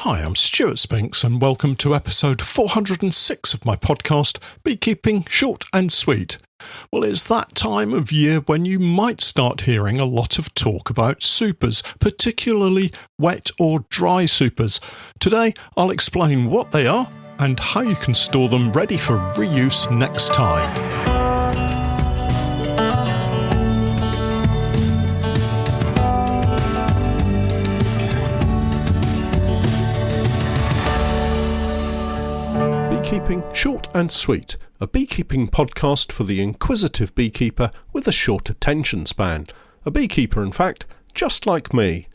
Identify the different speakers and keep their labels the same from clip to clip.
Speaker 1: Hi, I'm Stewart Spinks and welcome to episode 406 of my podcast, Beekeeping Short and Sweet. Well, it's that time of year when you might start hearing a lot of talk about supers, particularly wet or dry supers. Today, I'll explain what they are and how you can store them ready for reuse next time. Beekeeping Short and Sweet, a beekeeping podcast for the inquisitive beekeeper with a short attention span. A beekeeper, in fact, just like me.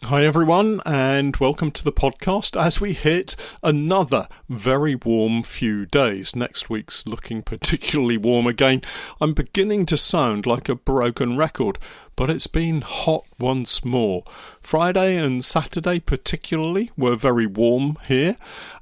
Speaker 1: Hi everyone, and welcome to the podcast as we hit another very warm few days. Next week's looking particularly warm again. I'm beginning to sound like a broken record, but it's been hot once more. Friday and Saturday particularly were very warm here,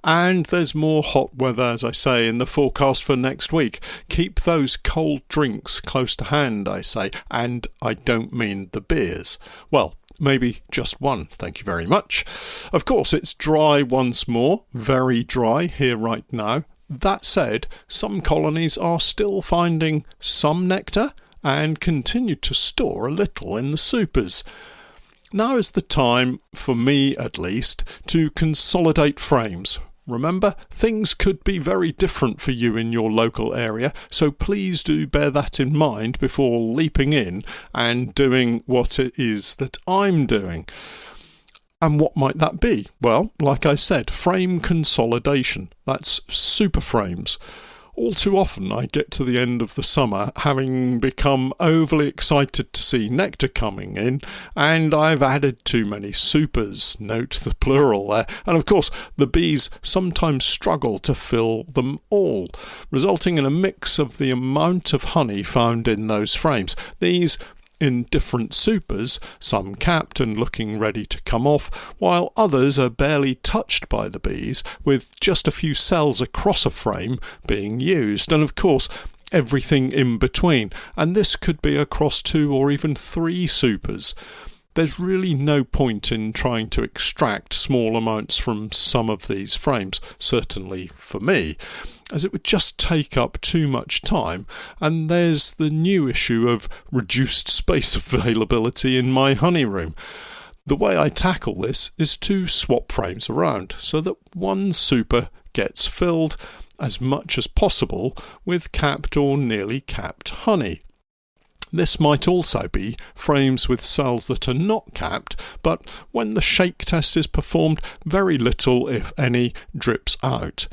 Speaker 1: and there's more hot weather, as I say, in the forecast for next week. Keep those cold drinks close to hand, I say, and I don't mean the beers. Well, maybe just one, thank you very much. Of course, it's dry once more, very dry here right now. That said, some colonies are still finding some nectar and continue to store a little in the supers. Now is the time, for me at least, to consolidate frames. Remember, things could be very different for you in your local area, so please do bear that in mind before leaping in and doing what it is that I'm doing. And what might that be? Well, like I said, frame consolidation. That's super frames. All too often I get to the end of the summer having become overly excited to see nectar coming in, and I've added too many supers, note the plural there, and of course the bees sometimes struggle to fill them all, resulting in a mix of the amount of honey found in those frames. These in different supers, some capped and looking ready to come off, while others are barely touched by the bees, with just a few cells across a frame being used, and of course everything in between, and this could be across 2 or even 3 supers. There's really no point in trying to extract small amounts from some of these frames, certainly for me, as it would just take up too much time, and there's the new issue of reduced space availability in my honey room. The way I tackle this is to swap frames around so that one super gets filled as much as possible with capped or nearly capped honey. This might also be frames with cells that are not capped, but when the shake test is performed, very little, if any, drips out.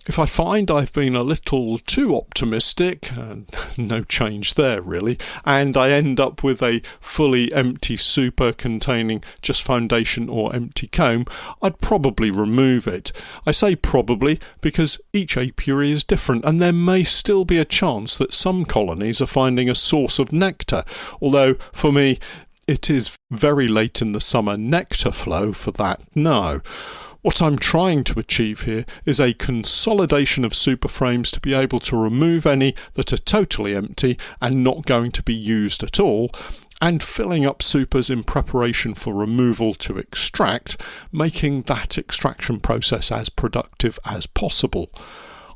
Speaker 1: If I find I've been a little too optimistic, and no change there really, and I end up with a fully empty super containing just foundation or empty comb, I'd probably remove it. I say probably because each apiary is different, and there may still be a chance that some colonies are finding a source of nectar, although for me it is very late in the summer nectar flow for that now. What I'm trying to achieve here is a consolidation of super frames to be able to remove any that are totally empty and not going to be used at all, and filling up supers in preparation for removal to extract, making that extraction process as productive as possible.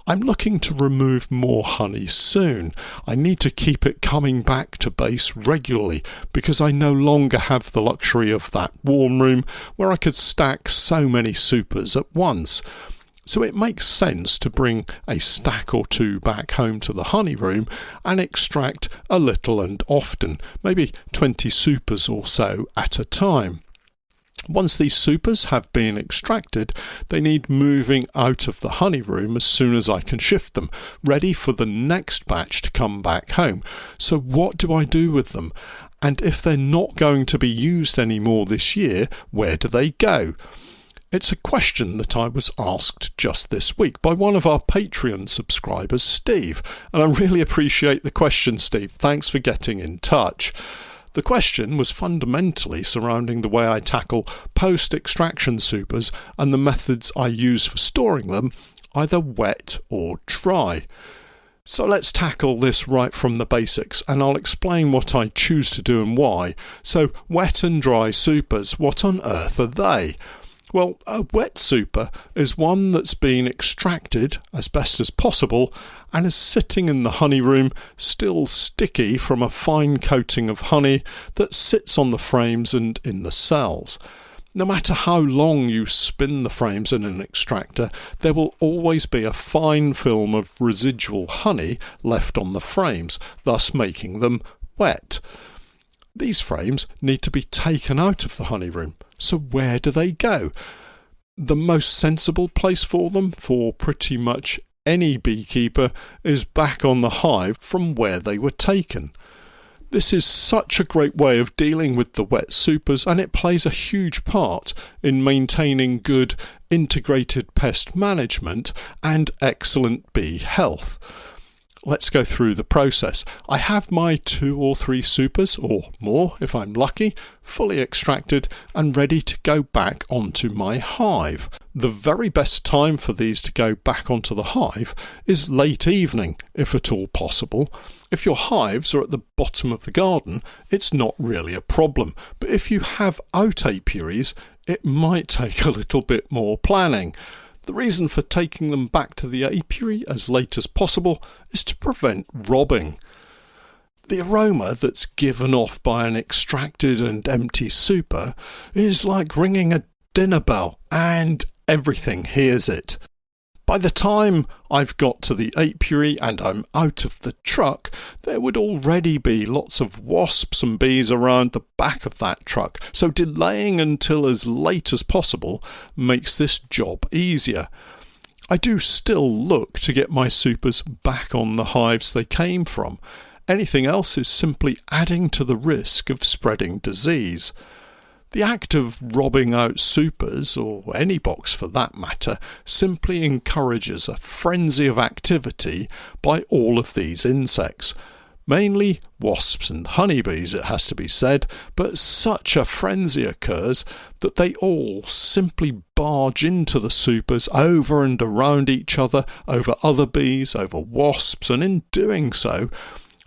Speaker 1: I'm looking to remove more honey soon. I need to keep it coming back to base regularly because I no longer have the luxury of that warm room where I could stack so many supers at once. So it makes sense to bring a stack or 2 back home to the honey room and extract a little and often, maybe 20 supers or so at a time. Once these supers have been extracted, they need moving out of the honey room as soon as I can shift them, ready for the next batch to come back home. So what do I do with them? And if they're not going to be used anymore this year, where do they go? It's a question that I was asked just this week by one of our Patreon subscribers, Steve, and I really appreciate the question, Steve. Thanks for getting in touch. The question was fundamentally surrounding the way I tackle post-extraction supers and the methods I use for storing them, either wet or dry. So let's tackle this right from the basics, and I'll explain what I choose to do and why. So wet and dry supers, what on earth are they? Well, a wet super is one that's been extracted as best as possible and is sitting in the honey room still sticky from a fine coating of honey that sits on the frames and in the cells. No matter how long you spin the frames in an extractor, there will always be a fine film of residual honey left on the frames, thus making them wet. These frames need to be taken out of the honey room. So where do they go? The most sensible place for them, for pretty much any beekeeper, is back on the hive from where they were taken. This is such a great way of dealing with the wet supers, and it plays a huge part in maintaining good integrated pest management and excellent bee health. Let's go through the process. I have my 2 or 3 supers, or more if I'm lucky, fully extracted and ready to go back onto my hive. The very best time for these to go back onto the hive is late evening, if at all possible. If your hives are at the bottom of the garden, it's not really a problem, but if you have out apiaries, it might take a little bit more planning. The reason for taking them back to the apiary as late as possible is to prevent robbing. The aroma that's given off by an extracted and empty super is like ringing a dinner bell, and everything hears it. By the time I've got to the apiary and I'm out of the truck, there would already be lots of wasps and bees around the back of that truck, so delaying until as late as possible makes this job easier. I do still look to get my supers back on the hives they came from. Anything else is simply adding to the risk of spreading disease. The act of robbing out supers, or any box for that matter, simply encourages a frenzy of activity by all of these insects. Mainly wasps and honeybees, it has to be said, but such a frenzy occurs that they all simply barge into the supers, over and around each other, over other bees, over wasps, and in doing so,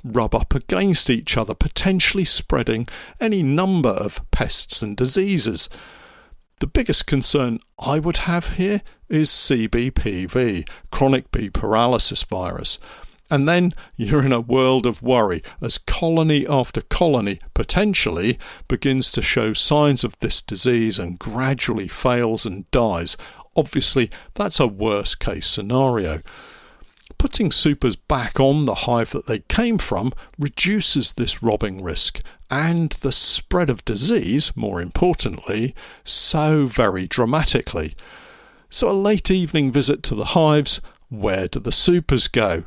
Speaker 1: rub up against each other, potentially spreading any number of pests and diseases. The biggest concern I would have here is CBPV, chronic bee paralysis virus. And then you're in a world of worry as colony after colony potentially begins to show signs of this disease and gradually fails and dies. Obviously, that's a worst case scenario. Putting supers back on the hive that they came from reduces this robbing risk and the spread of disease, more importantly, so very dramatically. So a late evening visit to the hives, where do the supers go?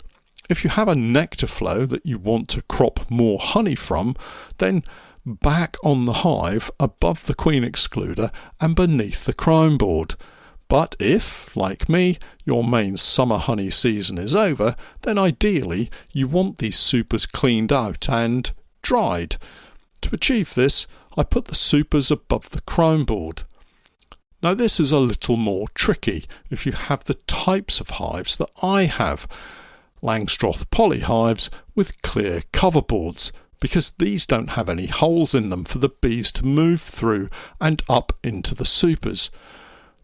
Speaker 1: If you have a nectar flow that you want to crop more honey from, then back on the hive above the queen excluder and beneath the crown board. But if, like me, your main summer honey season is over, then ideally you want these supers cleaned out and dried. To achieve this, I put the supers above the crown board. Now this is a little more tricky if you have the types of hives that I have. Langstroth polyhives with clear cover boards, because these don't have any holes in them for the bees to move through and up into the supers.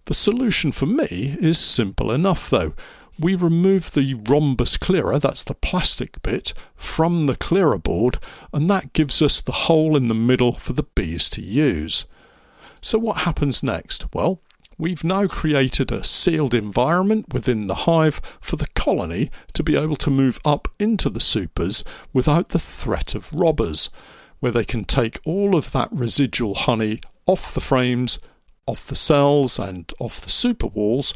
Speaker 1: The solution for me is simple enough though. We remove the rhombus clearer, that's the plastic bit, from the clearer board, and that gives us the hole in the middle for the bees to use. So what happens next? Well, we've now created a sealed environment within the hive for the colony to be able to move up into the supers without the threat of robbers, where they can take all of that residual honey off the frames, off the cells and off the super walls,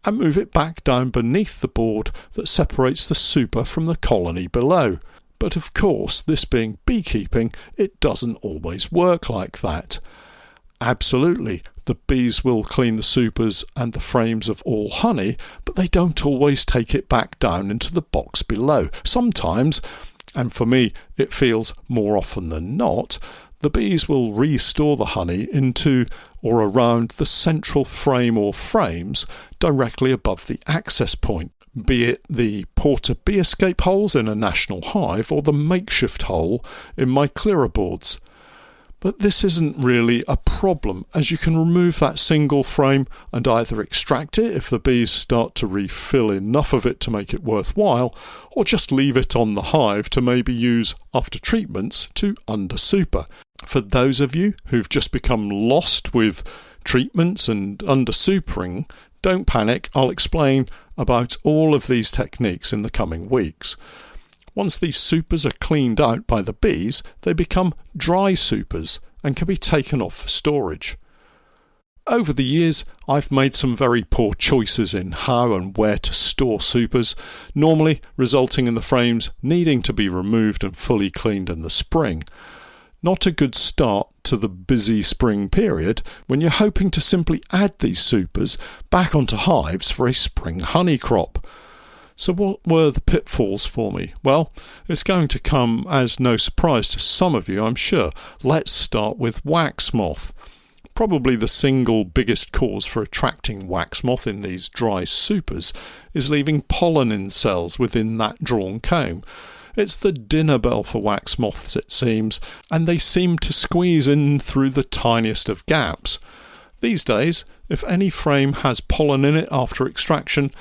Speaker 1: and move it back down beneath the board that separates the super from the colony below. But of course, this being beekeeping, it doesn't always work like that. Absolutely, the bees will clean the supers and the frames of all honey, but they don't always take it back down into the box below. Sometimes, and for me it feels more often than not, the bees will restore the honey into or around the central frame or frames directly above the access point, be it the porter bee escape holes in a national hive or the makeshift hole in my clearer boards. But this isn't really a problem, as you can remove that single frame and either extract it if the bees start to refill enough of it to make it worthwhile, or just leave it on the hive to maybe use after treatments to undersuper. For those of you who've just become lost with treatments and undersupering, don't panic, I'll explain about all of these techniques in the coming weeks. Once these supers are cleaned out by the bees, they become dry supers and can be taken off for storage. Over the years, I've made some very poor choices in how and where to store supers, normally resulting in the frames needing to be removed and fully cleaned in the spring. Not a good start to the busy spring period when you're hoping to simply add these supers back onto hives for a spring honey crop. So what were the pitfalls for me? Well, it's going to come as no surprise to some of you, I'm sure. Let's start with wax moth. Probably the single biggest cause for attracting wax moth in these dry supers is leaving pollen in cells within that drawn comb. It's the dinner bell for wax moths, it seems, and they seem to squeeze in through the tiniest of gaps. These days, if any frame has pollen in it after extraction,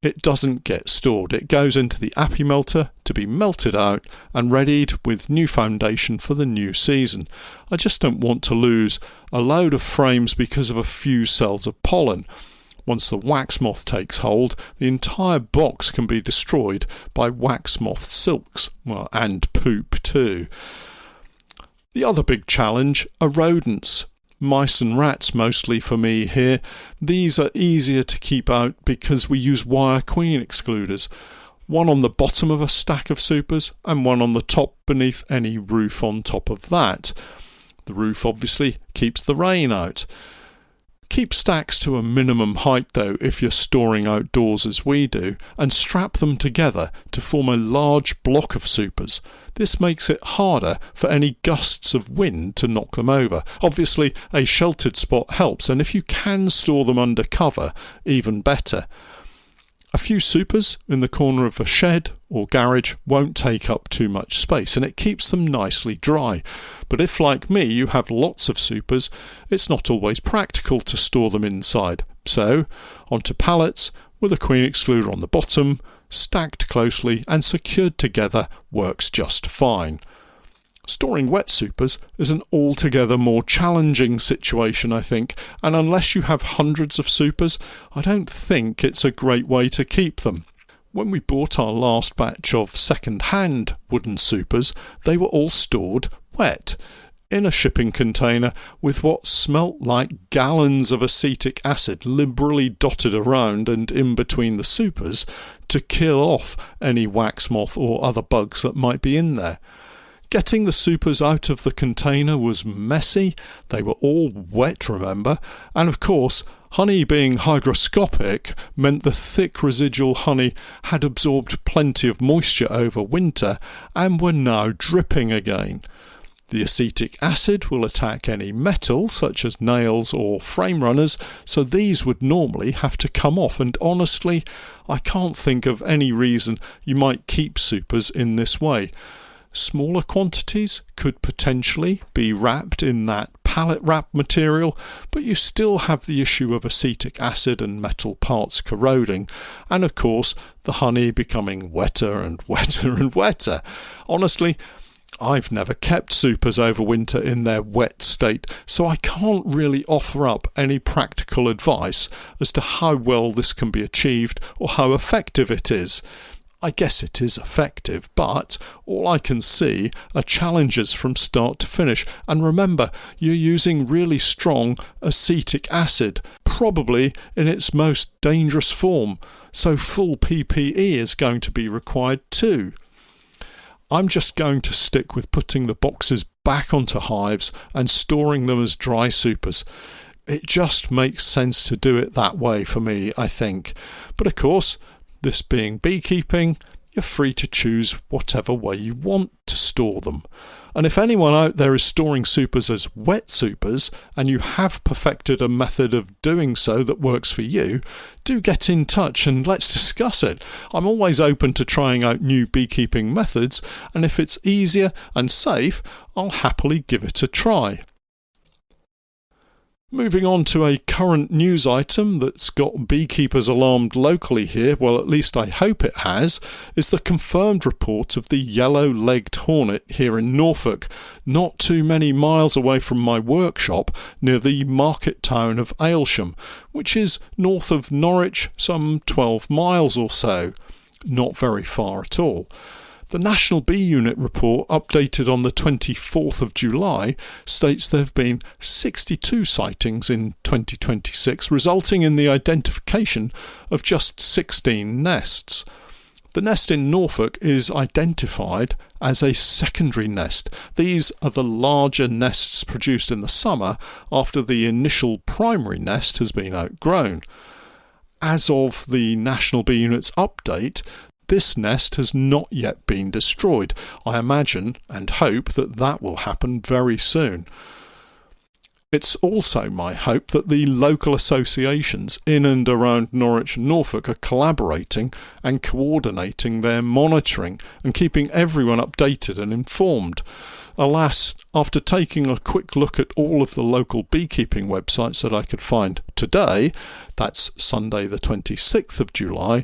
Speaker 1: it doesn't get stored. It goes into the apimelter to be melted out and readied with new foundation for the new season. I just don't want to lose a load of frames because of a few cells of pollen. Once the wax moth takes hold, the entire box can be destroyed by wax moth silks, and poop too. The other big challenge are rodents. Mice and rats mostly for me here. These are easier to keep out because we use wire queen excluders. One on the bottom of a stack of supers and one on the top beneath any roof on top of that. The roof obviously keeps the rain out. Keep stacks to a minimum height though if you're storing outdoors as we do, and strap them together to form a large block of supers. This makes it harder for any gusts of wind to knock them over. Obviously a sheltered spot helps, and if you can store them under cover, even better. A few supers in the corner of a shed or garage won't take up too much space and it keeps them nicely dry. But if, like me, you have lots of supers, it's not always practical to store them inside. So, onto pallets with a queen excluder on the bottom, stacked closely and secured together works just fine. Storing wet supers is an altogether more challenging situation, I think, and unless you have hundreds of supers, I don't think it's a great way to keep them. When we bought our last batch of second-hand wooden supers, they were all stored wet, in a shipping container with what smelt like gallons of acetic acid liberally dotted around and in between the supers to kill off any wax moth or other bugs that might be in there. Getting the supers out of the container was messy. They were all wet, remember, and of course honey being hygroscopic meant the thick residual honey had absorbed plenty of moisture over winter and were now dripping again. The acetic acid will attack any metal such as nails or frame runners, so these would normally have to come off, and honestly I can't think of any reason you might keep supers in this way. Smaller quantities could potentially be wrapped in that pallet wrap material, but you still have the issue of acetic acid and metal parts corroding, and of course the honey becoming wetter and wetter and wetter. Honestly, I've never kept supers over winter in their wet state, so I can't really offer up any practical advice as to how well this can be achieved or how effective it is. I guess it is effective, but all I can see are challenges from start to finish. And remember, you're using really strong acetic acid, probably in its most dangerous form, so full PPE is going to be required too. I'm just going to stick with putting the boxes back onto hives and storing them as dry supers. It just makes sense to do it that way for me, I think. But of course, this being beekeeping, you're free to choose whatever way you want to store them. And if anyone out there is storing supers as wet supers, and you have perfected a method of doing so that works for you, do get in touch and let's discuss it. I'm always open to trying out new beekeeping methods, and if it's easier and safe, I'll happily give it a try. Moving on to a current news item that's got beekeepers alarmed locally here, well at least I hope it has, is the confirmed report of the yellow-legged hornet here in Norfolk, not too many miles away from my workshop near the market town of Aylsham, which is north of Norwich, some 12 miles or so. Not very far at all. The National Bee Unit report, updated on the 24th of July, states there have been 62 sightings in 2026, resulting in the identification of just 16 nests. The nest in Norfolk is identified as a secondary nest. These are the larger nests produced in the summer after the initial primary nest has been outgrown. As of the National Bee Unit's update, this nest has not yet been destroyed. I imagine and hope that that will happen very soon. It's also my hope that the local associations in and around Norwich and Norfolk are collaborating and coordinating their monitoring and keeping everyone updated and informed. Alas, after taking a quick look at all of the local beekeeping websites that I could find today, that's Sunday the 26th of July,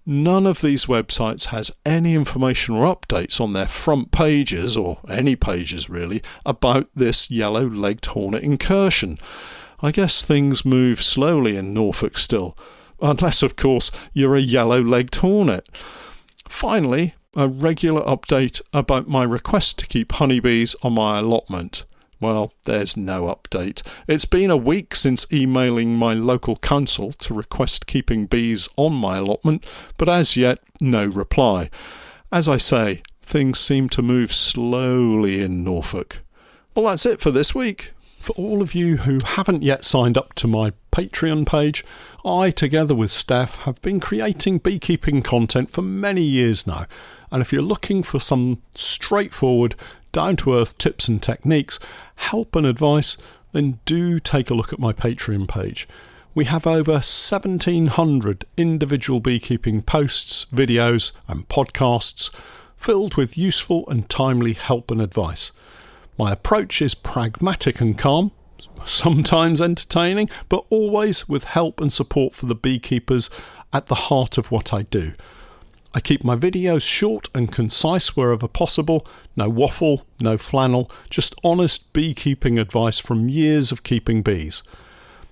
Speaker 1: none of these websites has any information or updates on their front pages, or any pages really, about this yellow-legged hornet incursion. I guess things move slowly in Norfolk still, unless of course you're a yellow-legged hornet. Finally, a regular update about my request to keep honeybees on my allotment. Well, there's no update. It's been a week since emailing my local council to request keeping bees on my allotment, but as yet, no reply. As I say, things seem to move slowly in Norfolk. Well, that's it for this week. For all of you who haven't yet signed up to my Patreon page, I, together with Steph, have been creating beekeeping content for many years now. And if you're looking for some straightforward, down-to-earth tips and techniques, help and advice, then do take a look at my Patreon page. We have over 1,700 individual beekeeping posts, videos and podcasts filled with useful and timely help and advice. My approach is pragmatic and calm, sometimes entertaining, but always with help and support for the beekeepers at the heart of what I do. I keep my videos short and concise wherever possible, no waffle, no flannel, just honest beekeeping advice from years of keeping bees.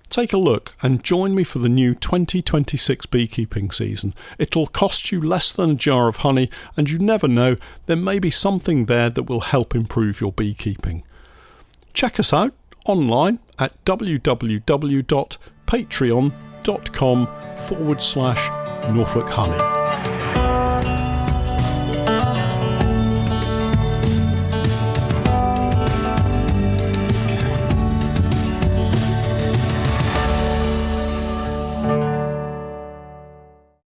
Speaker 1: Take a look and join me for the new 2026 beekeeping season. It'll cost you less than a jar of honey, and you never know, there may be something there that will help improve your beekeeping. Check us out online at www.patreon.com/Norfolk Honey.